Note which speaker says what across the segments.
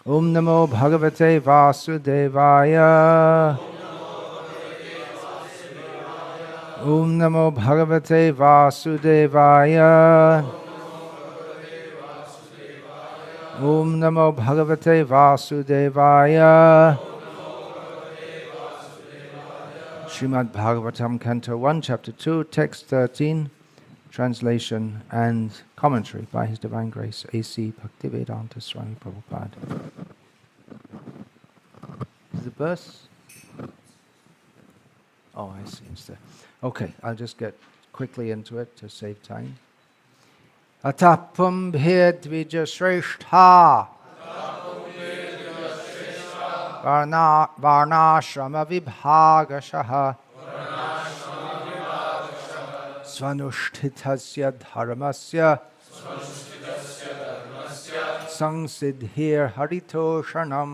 Speaker 1: Om Namo Bhagavate Vasudevaya. Om Namo Bhagavate Vasudevaya. Om Namo Bhagavate Vasudevaya. Srimad Bhagavatam, Canto 1, Chapter 2, Text 13, translation and commentary by His Divine Grace, A.C. Bhaktivedanta Swami Prabhupada. Is the verse? Oh, I see, it's there. Okay, I'll just get quickly into it to save time. Atapam bhedvija shrestha varnashrama vibhagashaha svanushthitasya dharmasya sangsiddhir haritoshanam.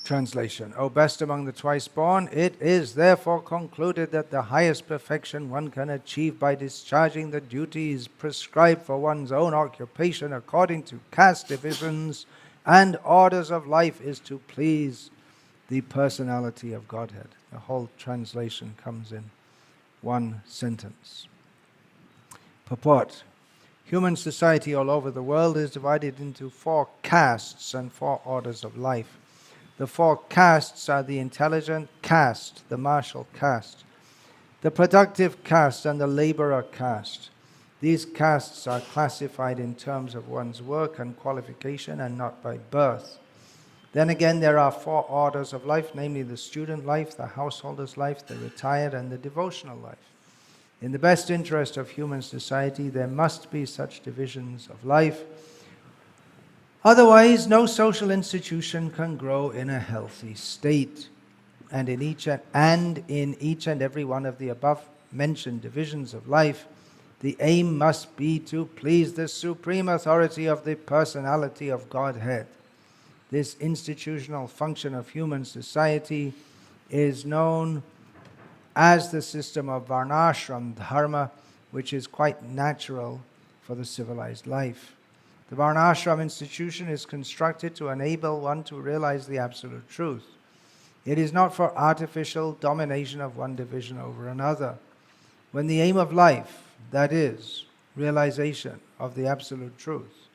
Speaker 1: Translation. O best among the twice born, it is therefore concluded that the highest perfection one can achieve by discharging the duties prescribed for one's own occupation according to caste divisions and orders of life is to please the personality of Godhead. The whole translation comes in one sentence. Purport. Human society all over the world is divided into 4 castes and 4 orders of life. The 4 castes are the intelligent caste, the martial caste, the productive caste, and the laborer caste. These castes are classified in terms of one's work and qualification and not by birth. Then again, there are 4 orders of life, namely the student life, the householder's life, the retired, and the devotional life. In the best interest of human society, there must be such divisions of life. Otherwise, no social institution can grow in a healthy state. And in each and every one of the above-mentioned divisions of life, the aim must be to please the supreme authority of the personality of Godhead. This institutional function of human society is known as the system of varnashram dharma, which is quite natural for the civilized life. The varnashram institution is constructed to enable one to realize the absolute truth. It is not for artificial domination of one division over another. When the aim of life, that is, realization of the absolute truth,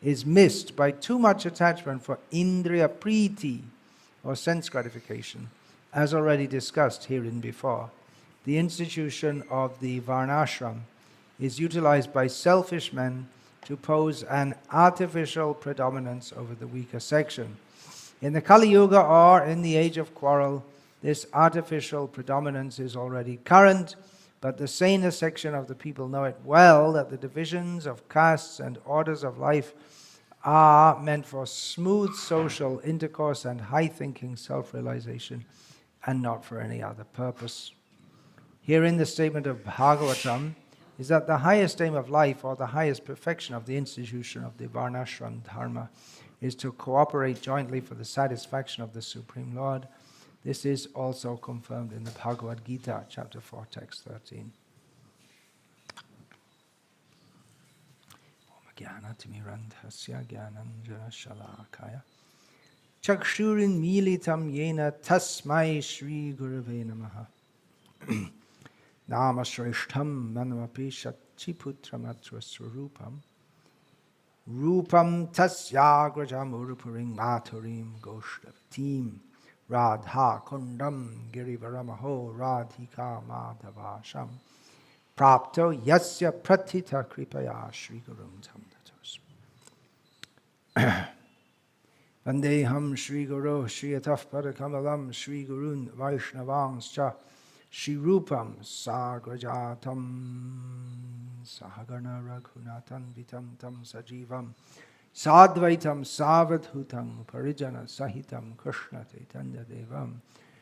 Speaker 1: is missed by too much attachment for indriya priti, or sense gratification, as already discussed herein before, the institution of the varnashram is utilized by selfish men to pose an artificial predominance over the weaker section. In the Kali Yuga, or in the age of quarrel, this artificial predominance is already current, but the saner section of the people know it well that the divisions of castes and orders of life are meant for smooth social intercourse and high-thinking self-realization, and not for any other purpose. Herein the statement of Bhagavatam is that the highest aim of life, or the highest perfection of the institution of the varnashram dharma, is to cooperate jointly for the satisfaction of the Supreme Lord. This is also confirmed in the Bhagavad Gita, chapter 4, text 13. Jnanatimirandhasya Jnananjana Shalakaya Chakshurin Militam Yena Tasmai Shri Gurave Namaha Namashrishtham Manamapi Shachiputramatra Swarupam Rupam Tasyagrajam Urupuring Maturim Goshtavatim Radha Kundam Girivaramaho Radhika Madhavasham Prapto Yasya Pratita Kripaya Shri Gurum Tamdatos Vandeham Shri Guru Shri Ataf Padakamalam Shri Gurun Vaishnavangscha Shri Rupam Sagrajatam Sahagana Raghunatan Vitam Tam Sajivam Sadvaitam Savadhutam Parijana Sahitam Krishna Chaitanya Devam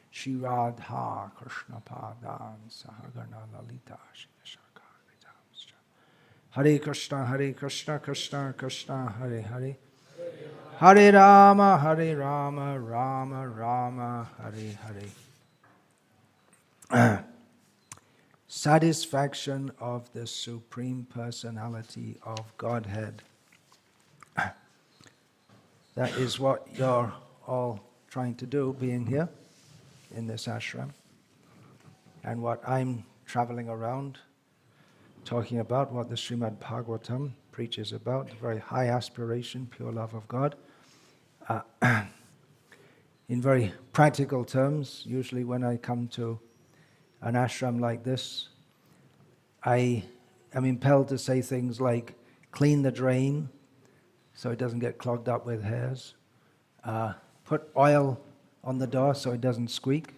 Speaker 1: Shri Radha Krishna Padan Sahagana Lalita Shri Shakha Hare Krishna Krishna Krishna Hare Hare Hare Rama Rama Rama Hare Hare. Satisfaction of the Supreme Personality of Godhead. that is what you're all trying to do, being here in this ashram. And what I'm traveling around talking about, what the Srimad Bhagavatam preaches about, very high aspiration, pure love of God. In very practical terms, usually when I come to an ashram like this, I am impelled to say things like, clean the drain so it doesn't get clogged up with hairs, put oil on the door so it doesn't squeak.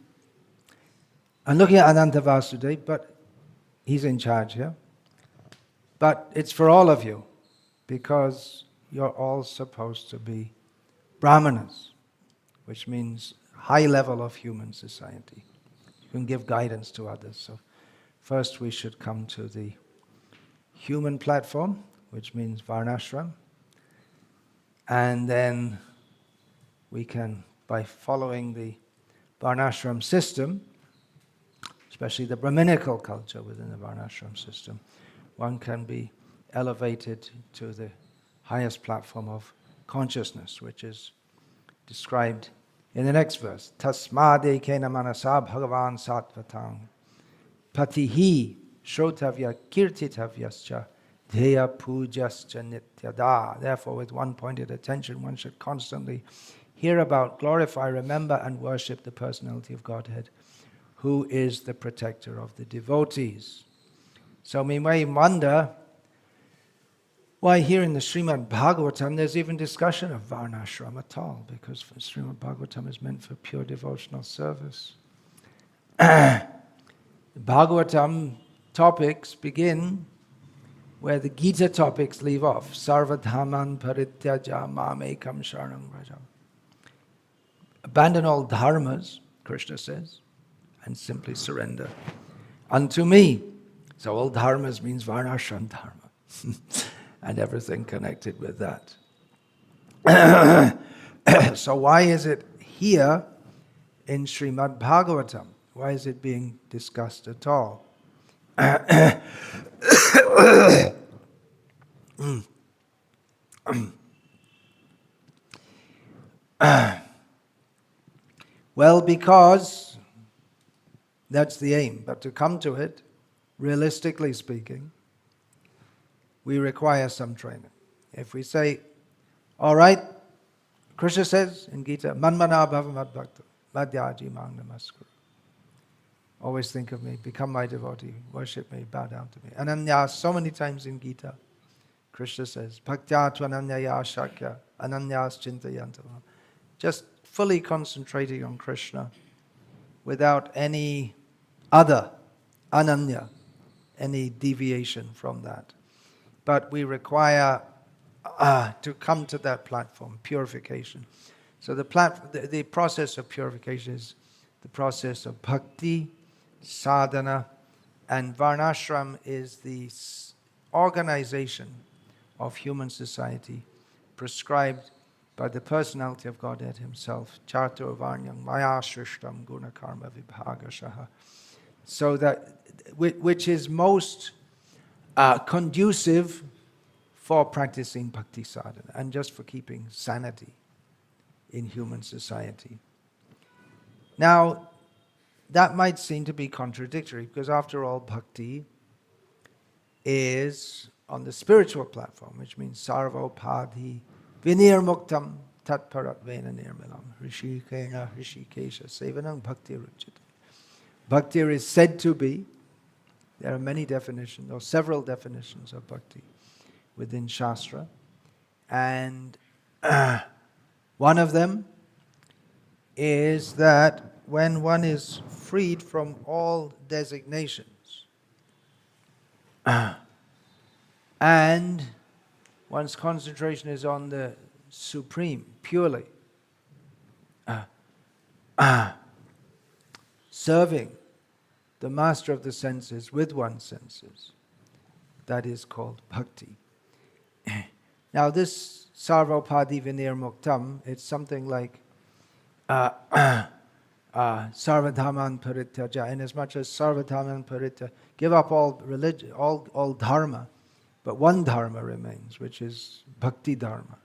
Speaker 1: I'm looking at Ananta Vasudev, but he's in charge here. But it's for all of you, because you're all supposed to be brahmanas, which means high level of human society. You can give guidance to others. So first we should come to the human platform, which means varnashram. And then we can, by following the varnashram system, especially the Brahminical culture within the varnashram system, one can be elevated to the highest platform of consciousness, which is described in the next verse. Tasmade kena manasa bhagavan sattvatang patihi shrotavya kirtitavyascha dheya pujascha nityada. Therefore, with one pointed attention, one should constantly hear about, glorify, remember, and worship the personality of Godhead, who is the protector of the devotees. So we may wonder why here in the Srimad Bhagavatam there's even discussion of varnashram at all, because Srimad Bhagavatam is meant for pure devotional service. The Bhagavatam topics begin where the Gita topics leave off. Sarvadhaman parityaja mamekam sharanam vrajam. Abandon all dharmas, Krishna says, and simply surrender unto me. So all dharmas means varnashram dharma and everything connected with that. So why is it here in Srimad Bhagavatam? Why is it being discussed at all? Well, because that's the aim. But to come to it, realistically speaking, we require some training. If we say, all right, Krishna says in Gita, Manmana bhava madbhakta, madhyaji mang namaskuru. Always think of me, become my devotee, worship me, bow down to me. Ananya, so many times in Gita, Krishna says, Bhaktya tvananyaya shakya, ananyas chintayantam. Just fully concentrating on Krishna without any other, ananya, any deviation from that. But we require to come to that platform, purification. So the process of purification is the process of bhakti, sadhana, and varnashram is the organization of human society prescribed by the personality of Godhead himself. Charto varnyam maya shrishtam guna karma vibhagashaha. So that, which is most conducive for practicing bhakti sadhana and just for keeping sanity in human society. Now, that might seem to be contradictory, because after all, bhakti is on the spiritual platform, which means sarvopadhi vinirmuktam tatparatvena nirmalam rishikena rishikesha sevanam bhakti ruchite. Bhakti is said to be, there are many definitions, or several definitions of bhakti within Shastra, and one of them is that when one is freed from all designations and one's concentration is on the Supreme, purely serving the master of the senses with one's senses, that is called bhakti. Now this sarvopadi vinir muktam, it's something like sarvadhaman parityaja, in as much as sarvadhaman parityaja, give up all religion, all dharma, but one dharma remains, which is bhakti dharma.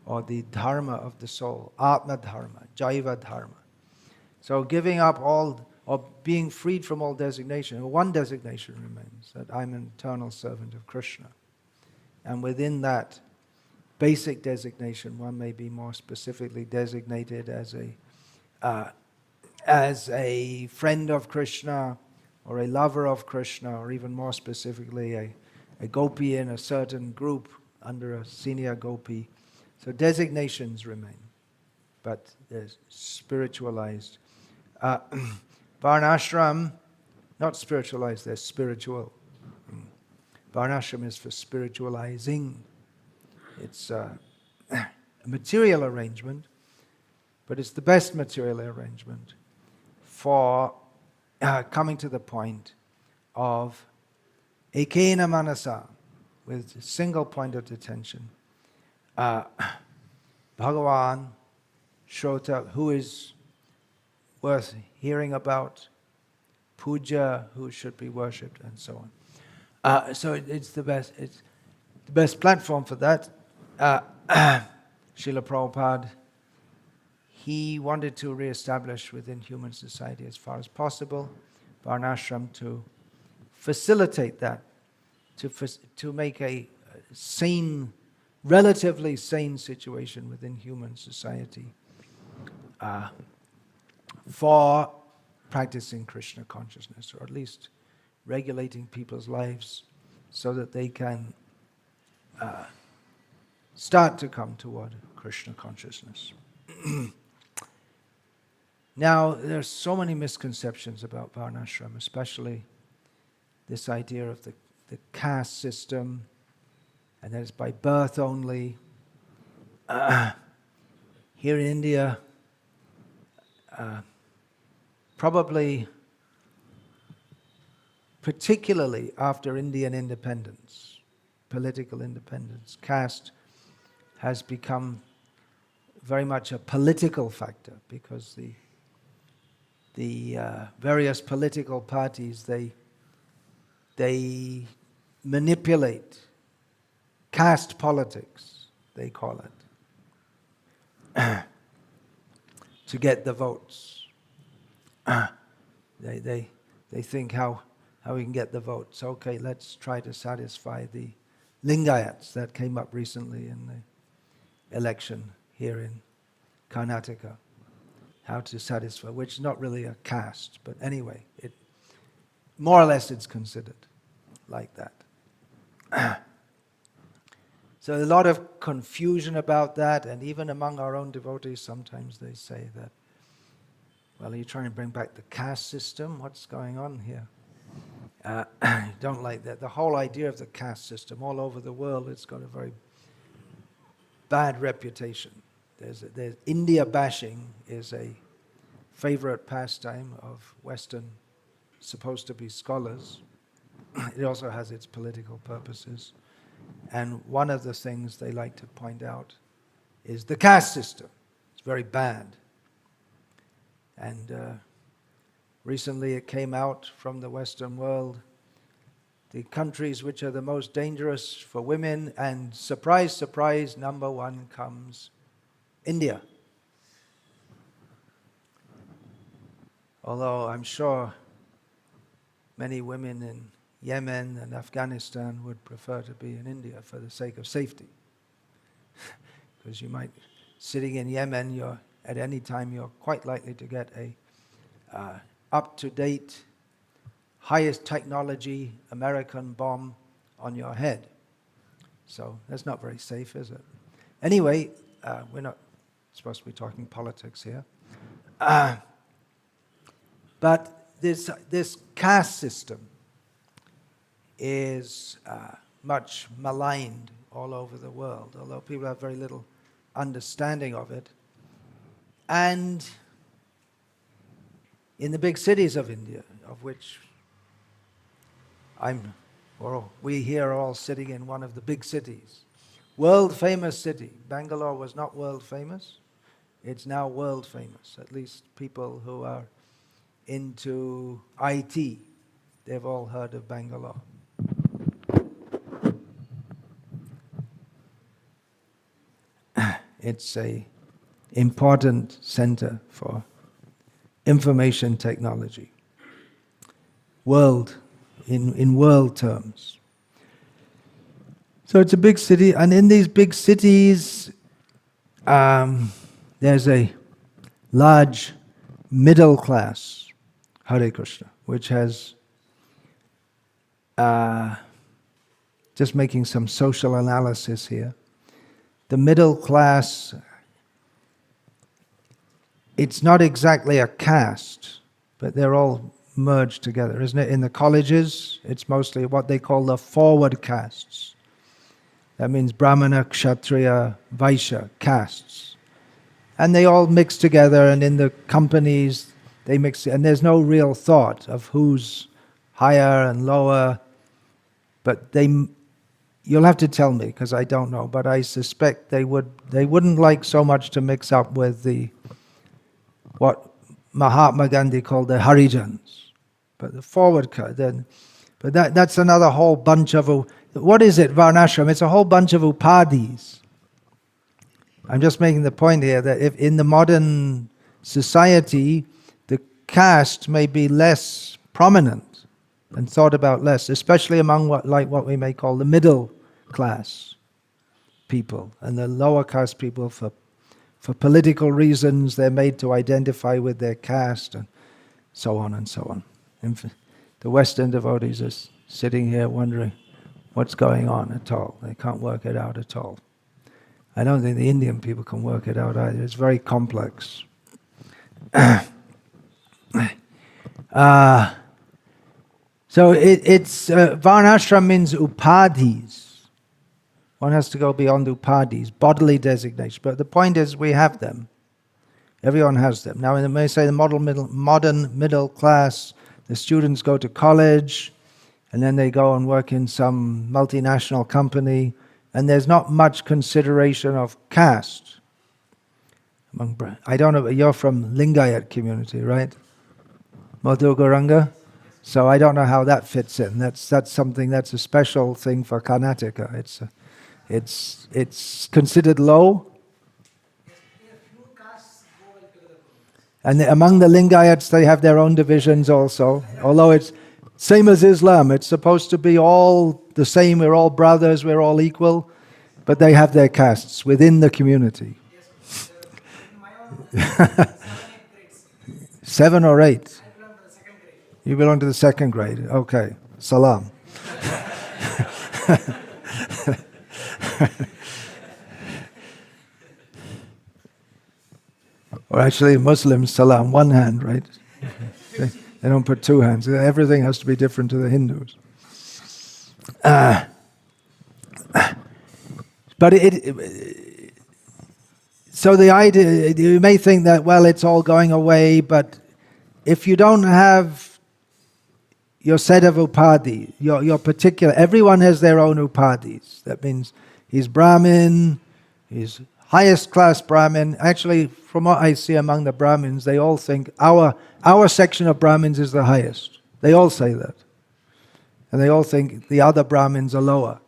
Speaker 1: or the dharma of the soul, atma dharma, jaiva dharma. So giving up all, or being freed from all designation, one designation remains, that I'm an eternal servant of Krishna. And within that basic designation, one may be more specifically designated as a friend of Krishna, or a lover of Krishna, or even more specifically a gopi in a certain group under a senior gopi. So designations remain, but they're spiritualized. Varnashram, not spiritualized, they're spiritual. Varnashram is for spiritualizing. It's a material arrangement, but it's the best material arrangement for coming to the point of ekena manasa, with a single point of attention. Bhagavan, Shrota, who is worth hearing about, puja, who should be worshipped, and so on. So it's the best platform for that. Srila Prabhupada, he wanted to re-establish within human society as far as possible Varnashram to facilitate that, to make a sane, relatively sane situation within human society for practicing Krishna consciousness, or at least regulating people's lives so that they can start to come toward Krishna consciousness. Now, there's so many misconceptions about Varnashram, especially this idea of the caste system, and that it's by birth only. Here in India, probably particularly after Indian independence, political independence, caste has become very much a political factor, because the various political parties, they manipulate caste politics, they call it, to get the votes. They think how we can get the votes. Okay, let's try to satisfy the Lingayats that came up recently in the election here in Karnataka. How to satisfy, which is not really a caste, but anyway, more or less it's considered like that. So a lot of confusion about that, and even among our own devotees sometimes they say that, well, are you trying to bring back the caste system? What's going on here? Don't like that. The whole idea of the caste system all over the world, it's got a very bad reputation. There's India bashing is a favorite pastime of Western, supposed to be scholars. It also has its political purposes. And one of the things they like to point out is the caste system. It's very bad. And recently it came out from the Western world, the countries which are the most dangerous for women, and surprise, surprise, number one comes India. Although I'm sure many women in Yemen and Afghanistan would prefer to be in India for the sake of safety. Because you might, sitting in Yemen, at any time you're quite likely to get a up-to-date, highest technology American bomb on your head. So that's not very safe, is it? Anyway, we're not supposed to be talking politics here. But this caste system is much maligned all over the world, although people have very little understanding of it. And in the big cities of India, of which we here are all sitting in one of the big cities, world famous city. Bangalore was not world famous. It's now world famous. At least people who are into IT, they've all heard of Bangalore. It's a important center for information technology. World, in world terms. So it's a big city, and in these big cities, there's a large middle class, Hare Krishna, which has, just making some social analysis here, the middle class, it's not exactly a caste, but they're all merged together, isn't it? In the colleges, it's mostly what they call the forward castes. That means Brahmana, Kshatriya, Vaishya castes. And they all mix together, and in the companies, they mix, and there's no real thought of who's higher and lower, but you'll have to tell me, because I don't know, but I suspect they wouldn't like so much to mix up with what Mahatma Gandhi called the Harijans. But the forward cut, but that's another whole bunch of, what is it, Varnashram? It's a whole bunch of upadhis. I'm just making the point here that if in the modern society, the caste may be less prominent and thought about less, especially among what we may call the middle class people, and the lower caste people for political reasons, they're made to identify with their caste, and so on and so on. The Western devotees are sitting here wondering what's going on at all. They can't work it out at all. I don't think the Indian people can work it out either. It's very complex. So it's Varnashram means upadhis. One has to go beyond upadhis, bodily designations. But the point is, we have them. Everyone has them. Now, when they say the modern middle class, the students go to college, and then they go and work in some multinational company, and there's not much consideration of caste. I don't know, you're from Lingayat community, right? Madhuguranga? So I don't know how that fits in. That's something, that's a special thing for Karnataka. It's considered low. And among the Lingayats, they have their own divisions also. Although it's same as Islam, it's supposed to be all the same, we're all brothers, we're all equal, but they have their castes within the community. 7 or 8? You belong to the second grade. Okay. Salam. Or actually, Muslims, salam, one hand, right? They don't put 2 hands. Everything has to be different to the Hindus. But so the idea, you may think that, well, it's all going away, but if you don't have your set of upadhi, your particular, everyone has their own upadhis. That means he's Brahmin, he's highest class Brahmin. Actually, from what I see among the Brahmins, they all think our section of Brahmins is the highest. They all say that. And they all think the other Brahmins are lower.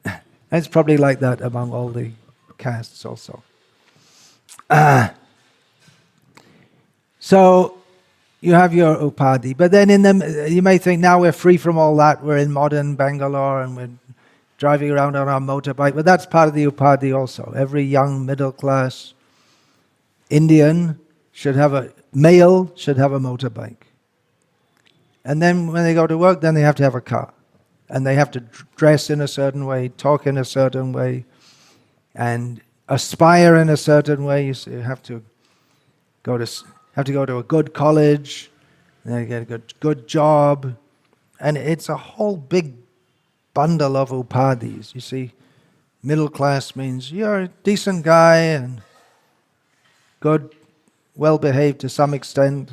Speaker 1: And it's probably like that among all the castes also. So you have your upadhi. But then you may think, now we're free from all that. We're in modern Bangalore and we're driving around on our motorbike. But that's part of the upadhi also. Every young middle class Indian male should have a motorbike. And then when they go to work, then they have to have a car. And they have to dress in a certain way, talk in a certain way, and aspire in a certain way. You have to go to a good college, and then get a good job. And it's a whole big bundle of upadhis. You see, middle class means you're a decent guy and good, well-behaved to some extent,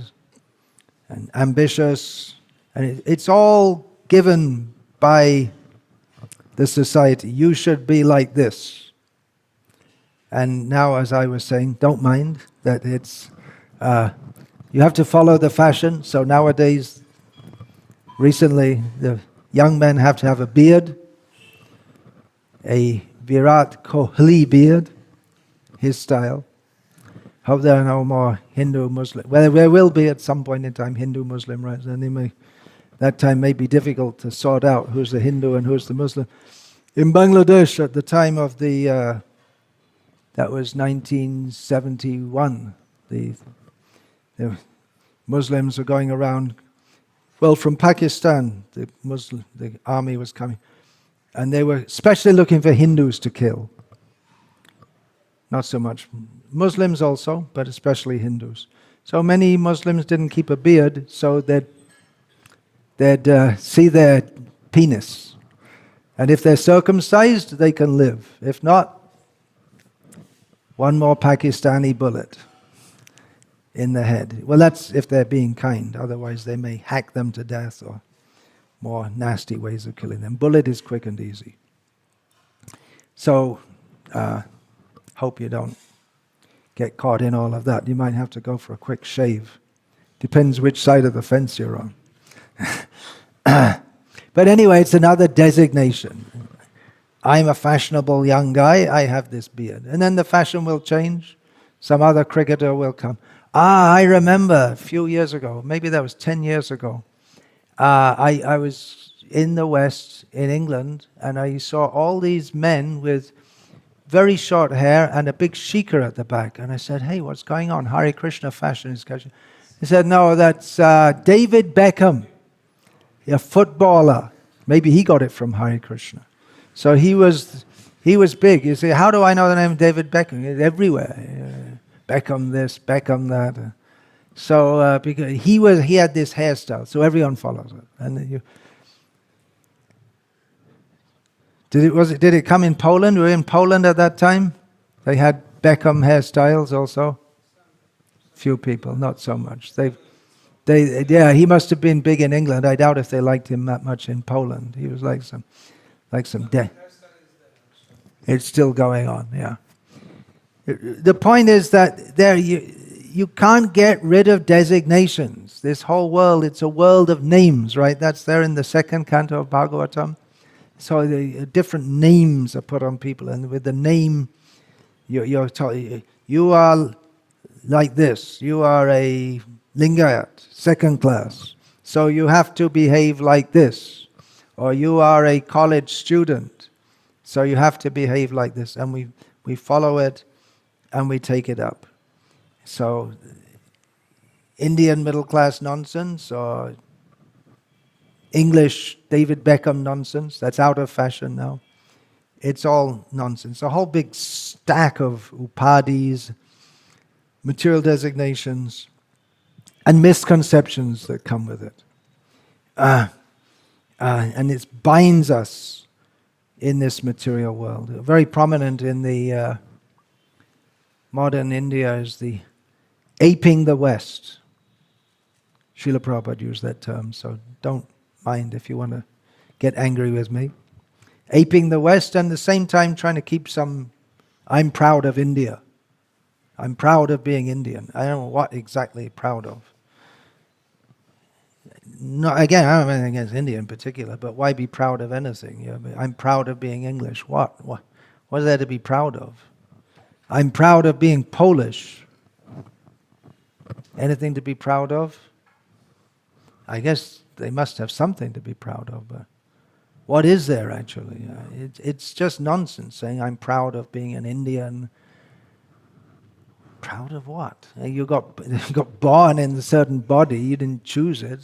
Speaker 1: and ambitious. And it's all given by the society. You should be like this. And now, as I was saying, don't mind that it's, you have to follow the fashion. So nowadays, recently, the young men have to have a beard, a Virat Kohli beard, his style. Hope there are no more Hindu, Muslim. Well, there will be at some point in time Hindu, Muslim, right? And that time may be difficult to sort out who's the Hindu and who's the Muslim. In Bangladesh, at the time of that was 1971, the Muslims were going around. Well, from Pakistan, the army was coming, and they were especially looking for Hindus to kill. Not so much Muslims also, but especially Hindus. So many Muslims didn't keep a beard, so they'd see their penis. And if they're circumcised, they can live. If not, one more Pakistani bullet in the head. Well, that's if they're being kind. Otherwise, they may hack them to death or more nasty ways of killing them. Bullet is quick and easy. So, hope you don't get caught in all of that. You might have to go for a quick shave. Depends which side of the fence you're on. But anyway, it's another designation. I'm a fashionable young guy, I have this beard. And then the fashion will change. Some other cricketer will come. I remember a few years ago, maybe that was 10 years ago, I was in the West, in England, and I saw all these men with very short hair and a big shikha at the back. And I said, hey, what's going on? Hare Krishna fashion is catching. He said, no, that's David Beckham, a footballer. Maybe he got it from Hare Krishna. So he was big. You see, how do I know the name David Beckham? It's everywhere. Beckham this, Beckham that. So because he had this hairstyle, so everyone follows it. And did it come in Poland? We were in Poland at that time. They had Beckham hairstyles also. Few people, not so much. He must have been big in England. I doubt if they liked him that much in Poland. He was like some. It's still going on, yeah. The point is that you can't get rid of designations. This whole world, it's a world of names, right? That's there in the second canto of Bhagavatam. So the different names are put on people, and with the name, you're told, you are like this. You are a Lingayat, second class. So you have to behave like this. Or you are a college student, so you have to behave like this. And we follow it and we take it up. So Indian middle class nonsense or English David Beckham nonsense, that's out of fashion now. It's all nonsense. A whole big stack of upadhis, material designations, and misconceptions that come with it. And it binds us in this material world. Very prominent in the modern India is the aping the West. Srila Prabhupada used that term, so don't mind if you want to get angry with me. Aping the West, and at the same time trying to keep some, I'm proud of India. I'm proud of being Indian. I don't know what exactly proud of. No, again, I don't have anything against India in particular, but why be proud of anything? I'm proud of being English. What is there to be proud of? I'm proud of being Polish. Anything to be proud of? I guess they must have something to be proud of, but what is there actually? It's just nonsense saying I'm proud of being an Indian. Proud of what? You got born in a certain body, you didn't choose it.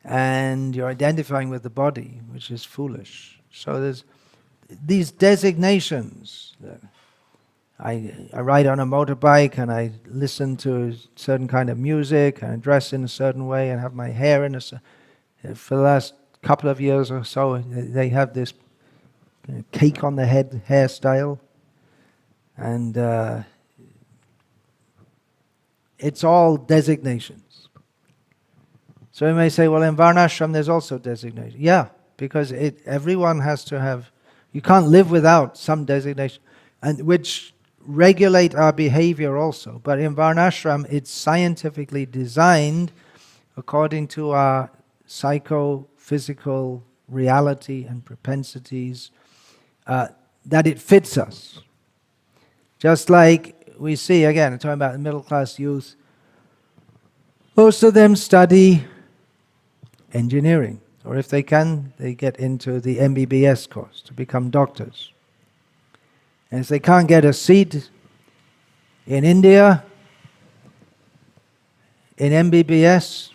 Speaker 1: And you're identifying with the body, which is foolish. So there's these designations. I ride on a motorbike and I listen to a certain kind of music and I dress in a certain way and have my hair in for the last couple of years or so, they have this cake on the head hairstyle. And it's all designations. So you may say, well, in Varnashram there's also designation. Yeah, because everyone has to have, you can't live without some designation, and which regulate our behavior also. But in Varnashram, it's scientifically designed according to our psychophysical reality and propensities, that it fits us. Just like we see, again, I'm talking about the middle class youth, most of them study engineering, or if they can, they get into the MBBS course to become doctors. And if they can't get a seat in India, in MBBS,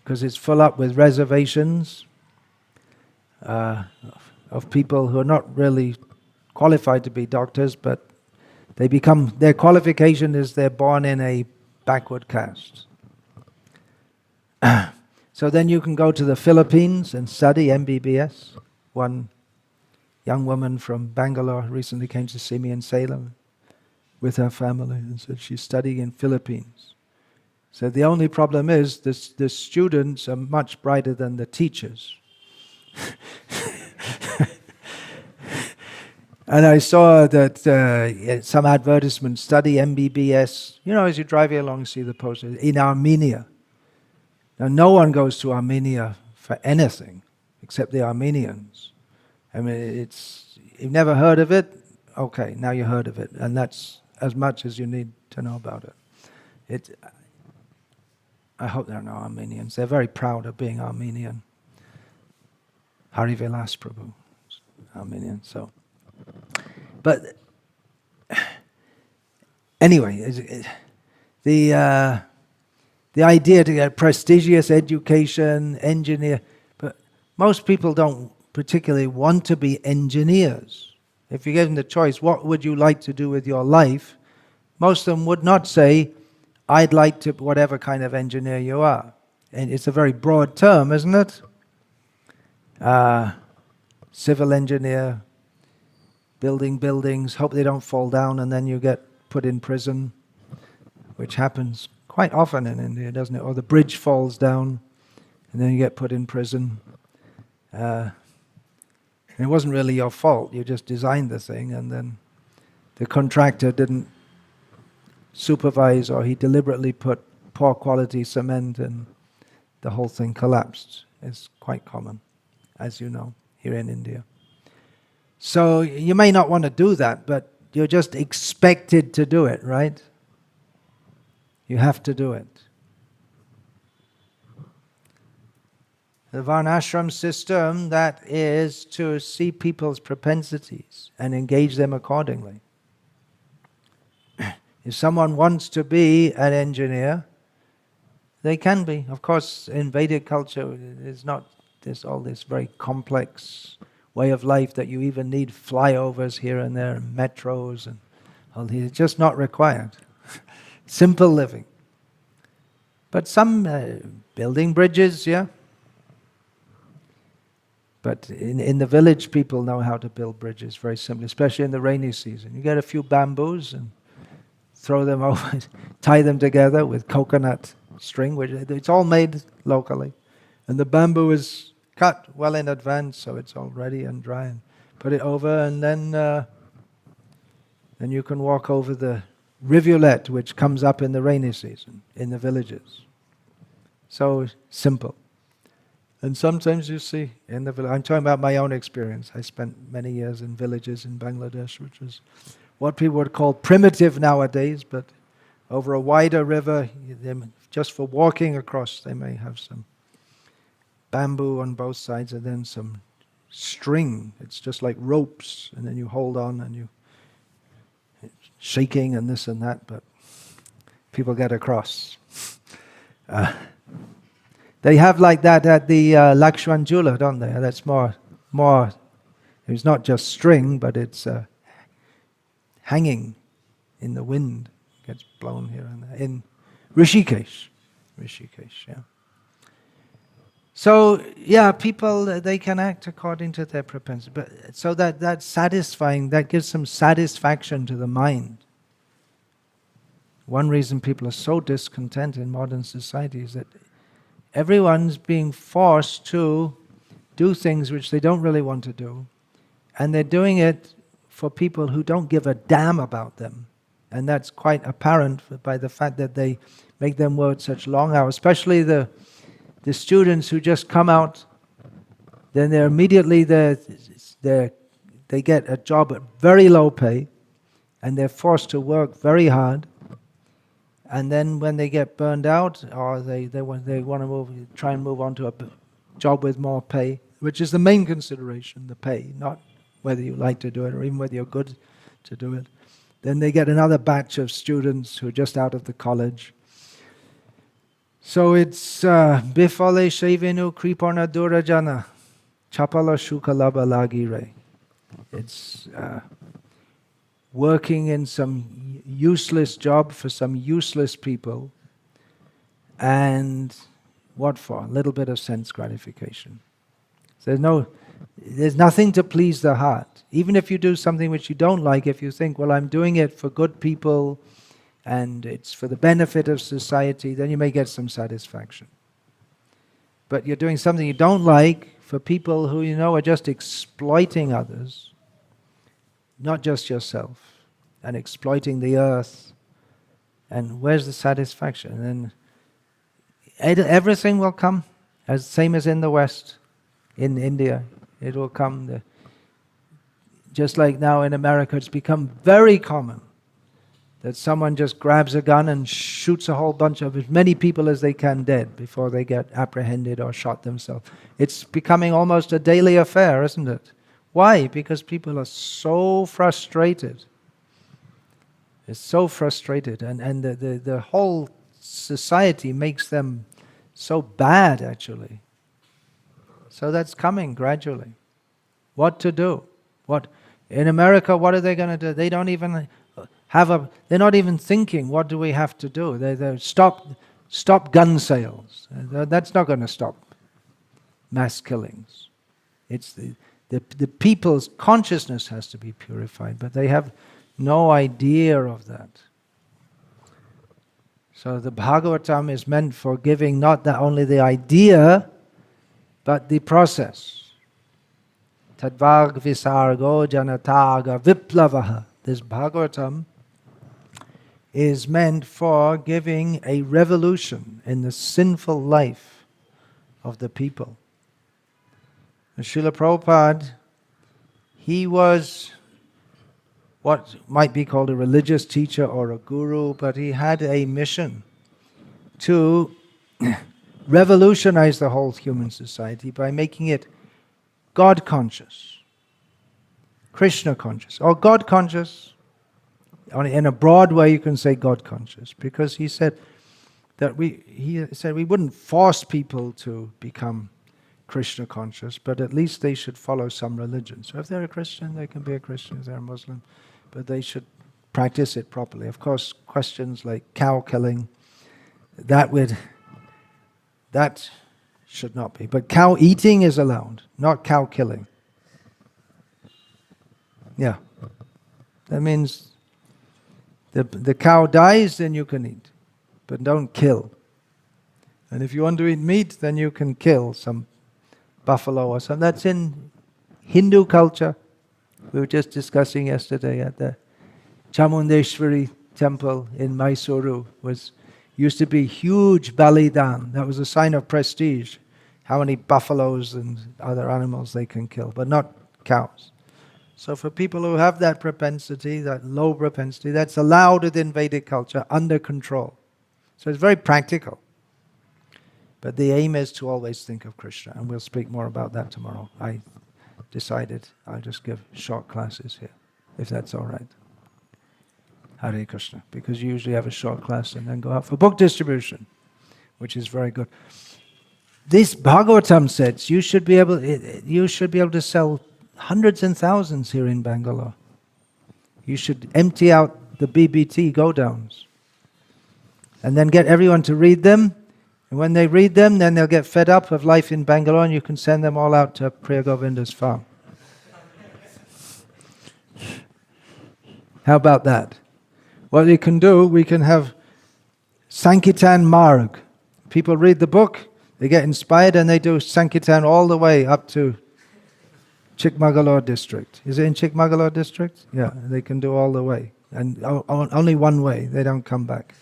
Speaker 1: because it's full up with reservations of people who are not really qualified to be doctors, but their qualification is they're born in a backward caste. So then you can go to the Philippines and study MBBS. One young woman from Bangalore recently came to see me in Salem with her family and said she's studying in Philippines. So the only problem is the students are much brighter than the teachers. And I saw that some advertisement, study MBBS, as you drive here along, see the posters, in Armenia. Now, no one goes to Armenia for anything except the Armenians. I mean, you've never heard of it? Okay, now you heard of it, and that's as much as you need to know about it. I hope there are no Armenians. They're very proud of being Armenian. Hari Vilas Prabhu, Armenian. So, but anyway, the idea to get prestigious education, engineer, but most people don't particularly want to be engineers. If you gave them the choice, what would you like to do with your life? Most of them would not say, I'd like to, whatever kind of engineer you are. And it's a very broad term, isn't it? Civil engineer, building buildings, hope they don't fall down and then you get put in prison, which happens quite often in India, doesn't it? Or the bridge falls down and then you get put in prison. It wasn't really your fault, you just designed the thing and then the contractor didn't supervise, or he deliberately put poor quality cement and the whole thing collapsed. It's quite common, as you know, here in India. So you may not want to do that, but you're just expected to do it, right? You have to do it. The Varnashram system, that is to see people's propensities and engage them accordingly. If someone wants to be an engineer, they can be. Of course, in Vedic culture, there's all this very complex way of life that you even need flyovers here and there, and metros, and all these. It's just not required. Simple living. But some building bridges, yeah. But in the village, people know how to build bridges very simply, especially in the rainy season. You get a few bamboos and throw them over, tie them together with coconut string, which it's all made locally. And the bamboo is cut well in advance, so it's all ready and dry. And put it over, and then you can walk over the rivulet, which comes up in the rainy season in the villages. So simple. And sometimes you see in the village, I'm talking about my own experience. I spent many years in villages in Bangladesh, which was what people would call primitive nowadays, but over a wider river, just for walking across, they may have some bamboo on both sides and then some string. It's just like ropes, and then you hold on and you shaking and this and that, but people get across. They have like that at the Lakshman Jula, don't they? That's more. It's not just string, but it's hanging in the wind, gets blown here and there. In Rishikesh, yeah. So, yeah, people, they can act according to their propensity. But so that's satisfying, that gives some satisfaction to the mind. One reason people are so discontent in modern society is that everyone's being forced to do things which they don't really want to do. And they're doing it for people who don't give a damn about them. And that's quite apparent by the fact that they make them work such long hours, especially the students who just come out, then they're immediately they get a job at very low pay, and they're forced to work very hard. And then when they get burned out, or they want to try and move on to a job with more pay, which is the main consideration, the pay, not whether you like to do it or even whether you're good to do it. Then they get another batch of students who are just out of the college. So it's Bifale Shevenu Kripona Durajana Chapala Shukalaba Lagire. It's working in some useless job for some useless people, and what for? A little bit of sense gratification. So there's nothing to please the heart. Even if you do something which you don't like, if you think, well, I'm doing it for good people and it's for the benefit of society, then you may get some satisfaction. But you're doing something you don't like for people who you know are just exploiting others, not just yourself, and exploiting the earth. And where's the satisfaction? And everything will come, same as in the West, in India. It will come. Just like now in America, it's become very common that someone just grabs a gun and shoots a whole bunch of as many people as they can dead before they get apprehended or shot themselves. It's becoming almost a daily affair, isn't it? Why? Because people are so frustrated. It's so frustrated, and the whole society makes them so bad, actually. So that's coming gradually. What to do? In America, what are they going to do? They don't even they're not even thinking, what do we have to do? They stop gun sales. That's not going to stop mass killings. It's the people's consciousness has to be purified, but they have no idea of that. So the Bhagavatam is meant for giving not only the idea, but the process. Tadvag visargo janataga viplavaha. This Bhagavatam is meant for giving a revolution in the sinful life of the people. And Srila Prabhupada, he was what might be called a religious teacher or a guru, but he had a mission to revolutionize the whole human society by making it God conscious, Krishna conscious, or God conscious. In a broad way, you can say God conscious, because he said that we wouldn't force people to become Krishna conscious, but at least they should follow some religion. So if they're a Christian, they can be a Christian. If they're a Muslim, but they should practice it properly. Of course, questions like cow killing, that should not be. But cow eating is allowed, not cow killing. Yeah. That means the cow dies, then you can eat. But don't kill. And if you want to eat meat, then you can kill some buffalo or something. That's in Hindu culture. We were just discussing yesterday at the Chamundeshwari temple in Mysuru. Used to be huge balidan. That was a sign of prestige. How many buffaloes and other animals they can kill, but not cows. So for people who have that propensity, that low propensity, that's allowed within Vedic culture, under control. So it's very practical. But the aim is to always think of Krishna, and we'll speak more about that tomorrow. I decided I'll just give short classes here, if that's all right. Hare Krishna, because you usually have a short class and then go out for book distribution, which is very good. This Bhagavatam says you should be able to sell hundreds and thousands here in Bangalore. You should empty out the BBT go-downs and then get everyone to read them. And when they read them, then they'll get fed up of life in Bangalore, and you can send them all out to Priya Govinda's farm. How about that? What we can do, we can have Sankirtan Marg. People read the book, they get inspired, and they do Sankirtan all the way up to Chikmagalur district. Is it in Chikmagalur district? Yeah, they can do all the way. And only one way, they don't come back.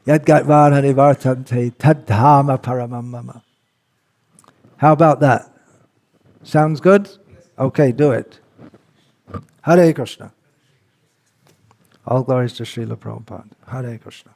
Speaker 1: Yadgatvar harivartante tadhama paramamama. How about that? Sounds good? Okay, do it. Hare Krishna. All glories to Srila Prabhupada. Hare Krishna.